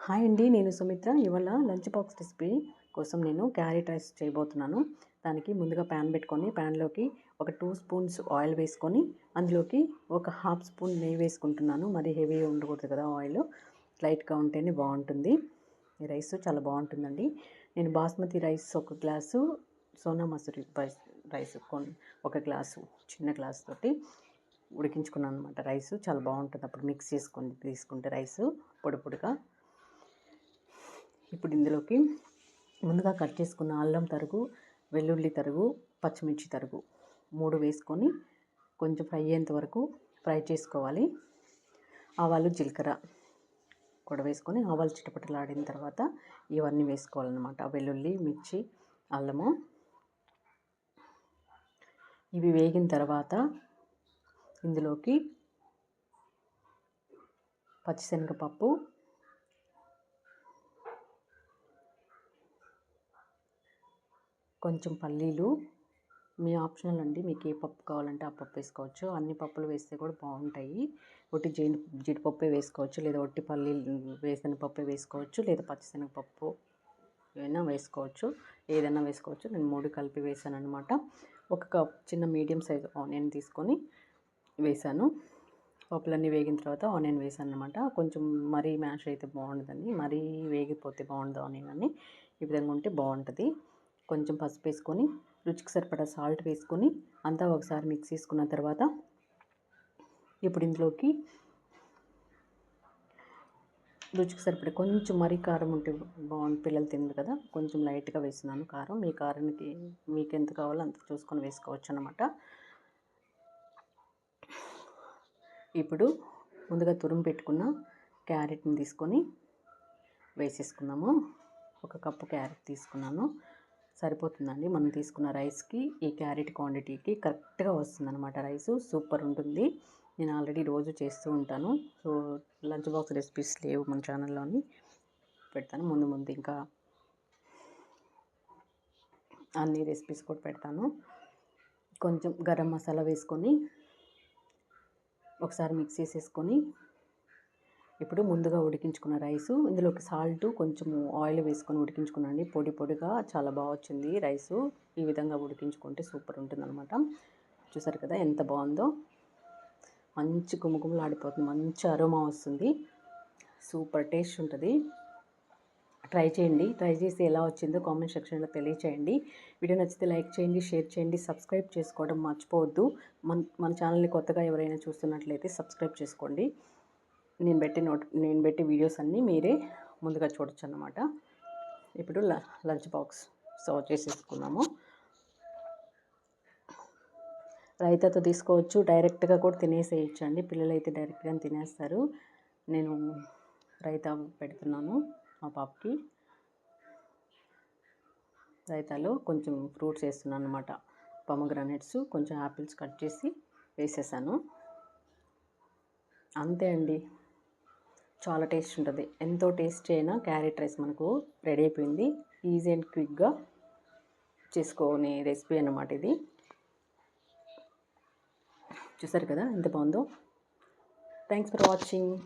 Hi అండి, నేను సుమిత్ర. ఇవాళ లంచ్ బాక్స్ రెసిపీ కోసం నేను క్యారెట్ రైస్ చేయబోతున్నాను. దానికి ముందుగా ప్యాన్ పెట్టుకొని ప్యాన్లోకి ఒక 2 స్పూన్స్ ఆయిల్ వేసుకొని అందులోకి ఒక హాఫ్ స్పూన్ నెయ్యి వేసుకుంటున్నాను. మరి హెవీ ఉండకూడదు కదా, ఆయిల్ లైట్గా ఉంటేనే బాగుంటుంది. ఈ రైస్ చాలా బాగుంటుందండి. నేను బాస్మతి రైస్ ఒక గ్లాసు, సోనా మసూరి రైస్ ఒక గ్లాసు, చిన్న గ్లాస్ తోటి ఉడికించుకున్నాను అనమాట. రైస్ చాలా బాగుంటుంది. అప్పుడు మిక్స్ చేసుకొని తీసుకుంటే రైస్ పొడి పొడిగా. ఇప్పుడు ఇందులోకి ముందుగా కట్ చేసుకున్న అల్లం తరుగు, వెల్లుల్లి తరుగు, పచ్చిమిర్చి తరుగు 3 వేసుకొని కొంచెం ఫ్రై అయ్యేంత వరకు ఫ్రై చేసుకోవాలి. ఆవాలు, జీలకర్ర కూడా వేసుకొని ఆవాలు చిటపటలాడిన తర్వాత ఇవన్నీ వేసుకోవాలన్నమాట. వెల్లుల్లి, మిర్చి, అల్లము. ఇవి వేగిన తర్వాత ఇందులోకి పచ్చిశనగపప్పు, కొంచెం పల్లీలు, మీ ఆప్షనల్ అండి. మీకు ఏ పప్పు కావాలంటే ఆ పప్పు వేసుకోవచ్చు. అన్ని పప్పులు వేస్తే కూడా బాగుంటాయి. ఒట్టి జీడిపప్పే వేసుకోవచ్చు, లేదా ఒట్టి పల్లీలు వేసినపప్పే వేసుకోవచ్చు, లేదా పచ్చిశనగపప్పు అయినా వేసుకోవచ్చు. ఏదైనా వేసుకోవచ్చు. నేను 3 కలిపి వేసాను అనమాట. ఒక కప్ చిన్న మీడియం సైజ్ ఆనియన్ తీసుకొని వేసాను. పప్పులన్నీ వేగిన తర్వాత ఆనియన్ వేసాను అనమాట. కొంచెం మరీ మ్యాష్ అయితే బాగుండదండి, మరీ వేగిపోతే బాగుండదు. ఆనియన్ అని ఈ విధంగా ఉంటే బాగుంటుంది. కొంచెం పసుపు వేసుకొని రుచికి సరిపడా సాల్ట్ వేసుకొని అంతా ఒకసారి మిక్స్ చేసుకున్న తర్వాత ఇప్పుడు ఇందులోకి రుచికి సరిపడే కొంచెం మరీ కారం ఉంటే బాగుంది. పిల్లలు తినరు కదా, కొంచెం లైట్గా వేస్తున్నాను కారం. మీ కారానికి మీకు ఎంత కావాలో అంత చూసుకొని వేసుకోవచ్చు అన్నమాట. ఇప్పుడు ముందుగా తురుము పెట్టుకున్న క్యారెట్ని తీసుకొని వేసేసుకున్నాము. ఒక కప్పు క్యారెట్ తీసుకున్నాను, సరిపోతుందండి. మనం తీసుకున్న రైస్కి ఈ క్యారెట్ క్వాంటిటీకి కరెక్ట్గా వస్తుందన్నమాట. రైసు సూపర్ ఉంటుంది. నేను ఆల్రెడీ రోజు చేస్తూ ఉంటాను. సో లంచ్ బాక్స్ రెసిపీస్ లేవు మన ఛానల్లోని, పెడతాను ముందు ఇంకా అన్ని రెసిపీస్ కూడా పెడతాను. కొంచెం గరం మసాలా వేసుకొని ఒకసారి మిక్స్ చేసేసుకొని ఇప్పుడు ముందుగా ఉడికించుకున్న రైసు ఇందులోకి సాల్ట్, కొంచెం ఆయిల్ వేసుకొని ఉడికించుకున్నాండి. పొడి పొడిగా చాలా బాగా వచ్చింది రైసు. ఈ విధంగా ఉడికించుకుంటే సూపర్ ఉంటుందన్నమాట. చూసారు కదా ఎంత బాగుందో, మంచి గుమగుమలాడిపోతుంది, మంచి అరోమా వస్తుంది, సూపర్ టేస్ట్ ఉంటుంది. ట్రై చేయండి. ట్రై చేసి ఎలా వచ్చిందో కామెంట్ సెక్షన్లో తెలియచేయండి. వీడియో నచ్చితే లైక్ చేయండి, షేర్ చేయండి, సబ్స్క్రైబ్ చేసుకోవడం మర్చిపోవద్దు. మన ఛానల్ని కొత్తగా ఎవరైనా చూస్తున్నట్లయితే సబ్స్క్రైబ్ చేసుకోండి. నేను పెట్టే వీడియోస్ అన్నీ మీరే ముందుగా చూడొచ్చు అన్నమాట. ఇప్పుడు లంచ్ బాక్స్ సర్వ్ చేసేసుకున్నాము. రైతాతో తీసుకోవచ్చు, డైరెక్ట్గా కూడా తినేసేయచ్చు అండి. పిల్లలు అయితే డైరెక్ట్గా తినేస్తారు. నేను రైతా పెడుతున్నాను మా పాపకి. రైతాలో కొంచెం ఫ్రూట్స్ వేస్తున్నాను అనమాట. పొమగ్రానేట్స్, కొంచెం యాపిల్స్ కట్ చేసి వేసేసాను. అంతే అండి, చాలా టేస్ట్ ఉంటుంది. ఎంతో టేస్టీ అయినా క్యారెట్ రైస్ మనకు రెడీ అయిపోయింది. ఈజీ అండ్ క్విక్గా చేసుకునే రెసిపీ అన్నమాట ఇది. చూసారు కదా ఎంత బాగుందో. Thanks for watching.